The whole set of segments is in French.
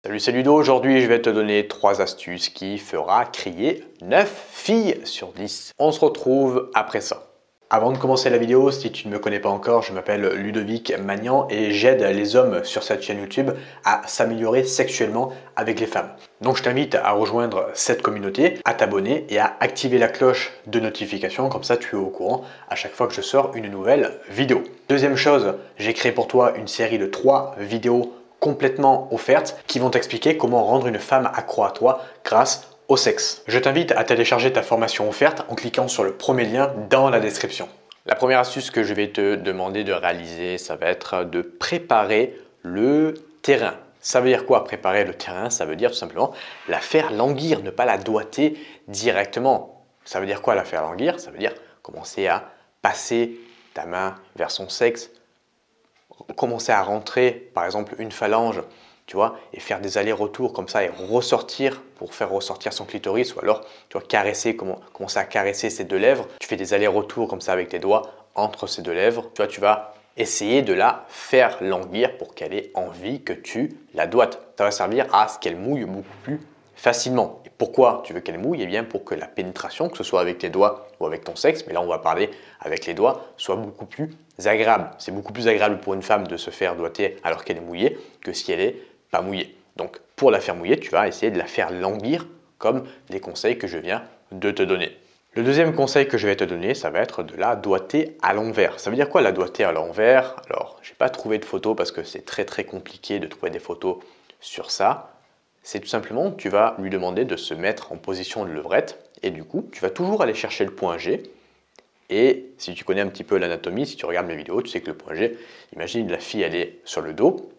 Salut, c'est Ludo. Aujourd'hui, je vais te donner 3 astuces qui fera crier 9 filles sur 10. On se retrouve après ça. Avant de commencer la vidéo, si tu ne me connais pas encore, je m'appelle Ludovic Magnan et j'aide les hommes sur cette chaîne YouTube à s'améliorer sexuellement avec les femmes. Donc je t'invite à rejoindre cette communauté, à t'abonner et à activer la cloche de notification, comme ça tu es au courant à chaque fois que je sors une nouvelle vidéo. Deuxième chose, j'ai créé pour toi une série de 3 vidéos complètement offertes qui vont t'expliquer comment rendre une femme accro à toi grâce au sexe. Je t'invite à télécharger ta formation offerte en cliquant sur le premier lien dans la description. La première astuce que je vais te demander de réaliser, ça va être de préparer le terrain. Ça veut dire quoi préparer le terrain? Ça veut dire tout simplement la faire languir, ne pas la doigter directement. Ça veut dire quoi la faire languir? Ça veut dire commencer à passer ta main vers son sexe, commencer à rentrer par exemple une phalange, tu vois, et faire des allers-retours comme ça et ressortir pour faire ressortir son clitoris, ou alors tu vois, caresser, commencer à caresser ses 2 lèvres. Tu fais des allers-retours comme ça avec tes doigts entre ces 2 lèvres. Tu vois, tu vas essayer de la faire languir pour qu'elle ait envie que tu la doites. Ça va servir à ce qu'elle mouille beaucoup plus facilement. Et pourquoi tu veux qu'elle mouille? Eh bien pour que la pénétration, que ce soit avec tes doigts ou avec ton sexe, mais là on va parler avec les doigts, soit beaucoup plus agréable. C'est beaucoup plus agréable pour une femme de se faire doigter alors qu'elle est mouillée que si elle n'est pas mouillée. Donc pour la faire mouiller, tu vas essayer de la faire languir comme les conseils que je viens de te donner. Le deuxième conseil que je vais te donner, ça va être de la doigter à l'envers. Ça veut dire quoi la doigter à l'envers? Alors, je n'ai pas trouvé de photo parce que c'est très compliqué de trouver des photos sur ça. C'est tout simplement, tu vas lui demander de se mettre en position de levrette et du coup, tu vas toujours aller chercher le point G. Et si tu connais un petit peu l'anatomie, si tu regardes mes vidéos, tu sais que le point G, imagine la fille elle est sur le dos,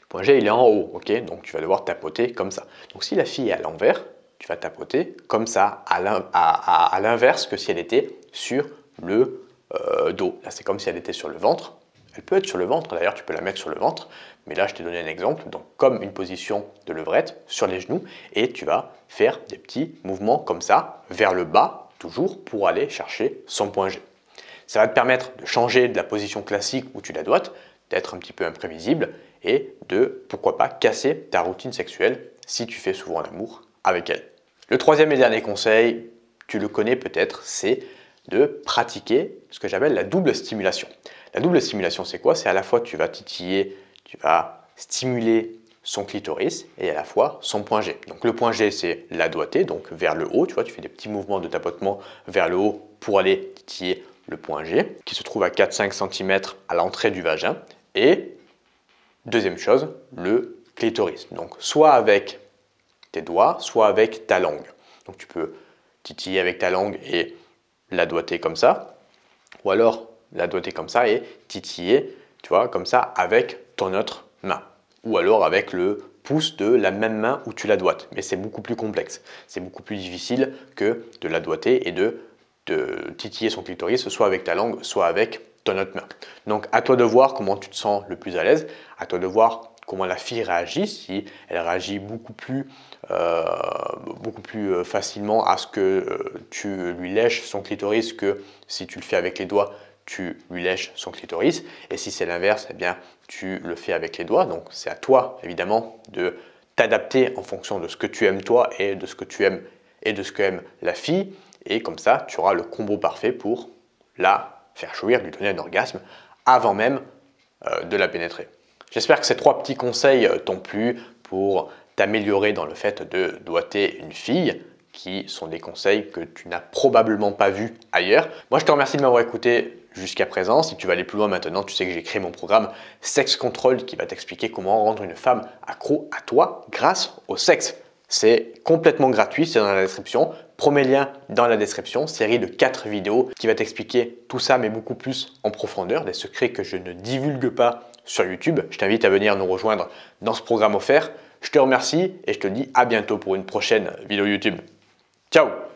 le point G il est en haut, ok? Donc tu vas devoir tapoter comme ça. Donc si la fille est à l'envers, tu vas tapoter comme ça, à l'inverse que si elle était sur le dos. Là c'est comme si elle était sur le ventre. Elle peut être sur le ventre, d'ailleurs tu peux la mettre sur le ventre, mais là je t'ai donné un exemple, donc comme une position de levrette sur les genoux, et tu vas faire des petits mouvements comme ça, vers le bas, toujours pour aller chercher son point G. Ça va te permettre de changer de la position classique où tu la doites, d'être un petit peu imprévisible et de, pourquoi pas, casser ta routine sexuelle si tu fais souvent l'amour avec elle. Le troisième et dernier conseil, tu le connais peut-être, c'est de pratiquer ce que j'appelle la double stimulation. La double stimulation, c'est quoi? C'est à la fois tu vas titiller, tu vas stimuler son clitoris et à la fois son point G. Donc le point G, c'est la doigté, donc vers le haut, tu vois, tu fais des petits mouvements de tapotement vers le haut pour aller titiller le point G, qui se trouve à 4-5 cm à l'entrée du vagin. Et deuxième chose, le clitoris. Donc soit avec tes doigts, soit avec ta langue. Donc tu peux titiller avec ta langue et la doigter comme ça, ou alors la doigter comme ça et titiller, tu vois, comme ça avec ton autre main. Ou alors avec le pouce de la même main où tu la doites. Mais c'est beaucoup plus complexe. C'est beaucoup plus difficile que de la doigter et de titiller son clitoris, soit avec ta langue, soit avec ton autre main. Donc à toi de voir comment tu te sens le plus à l'aise, à toi de voir comment la fille réagit, si elle réagit beaucoup plus facilement à ce que tu lui lèches son clitoris que si tu le fais avec les doigts, tu lui lèches son clitoris. Et si c'est l'inverse, eh bien, tu le fais avec les doigts. Donc c'est à toi, évidemment, de t'adapter en fonction de ce que tu aimes toi et de ce que tu aimes et de ce qu'aime la fille. Et comme ça, tu auras le combo parfait pour la faire jouir, lui donner un orgasme avant même de la pénétrer. J'espère que ces 3 petits conseils t'ont plu pour t'améliorer dans le fait de doigter une fille, qui sont des conseils que tu n'as probablement pas vus ailleurs. Moi, je te remercie de m'avoir écouté jusqu'à présent. Si tu veux aller plus loin maintenant, tu sais que j'ai créé mon programme Sex Control qui va t'expliquer comment rendre une femme accro à toi grâce au sexe. C'est complètement gratuit, c'est dans la description. Premier lien dans la description, série de 4 vidéos qui va t'expliquer tout ça mais beaucoup plus en profondeur, des secrets que je ne divulgue pas sur YouTube. Je t'invite à venir nous rejoindre dans ce programme offert. Je te remercie et je te dis à bientôt pour une prochaine vidéo YouTube. Ciao!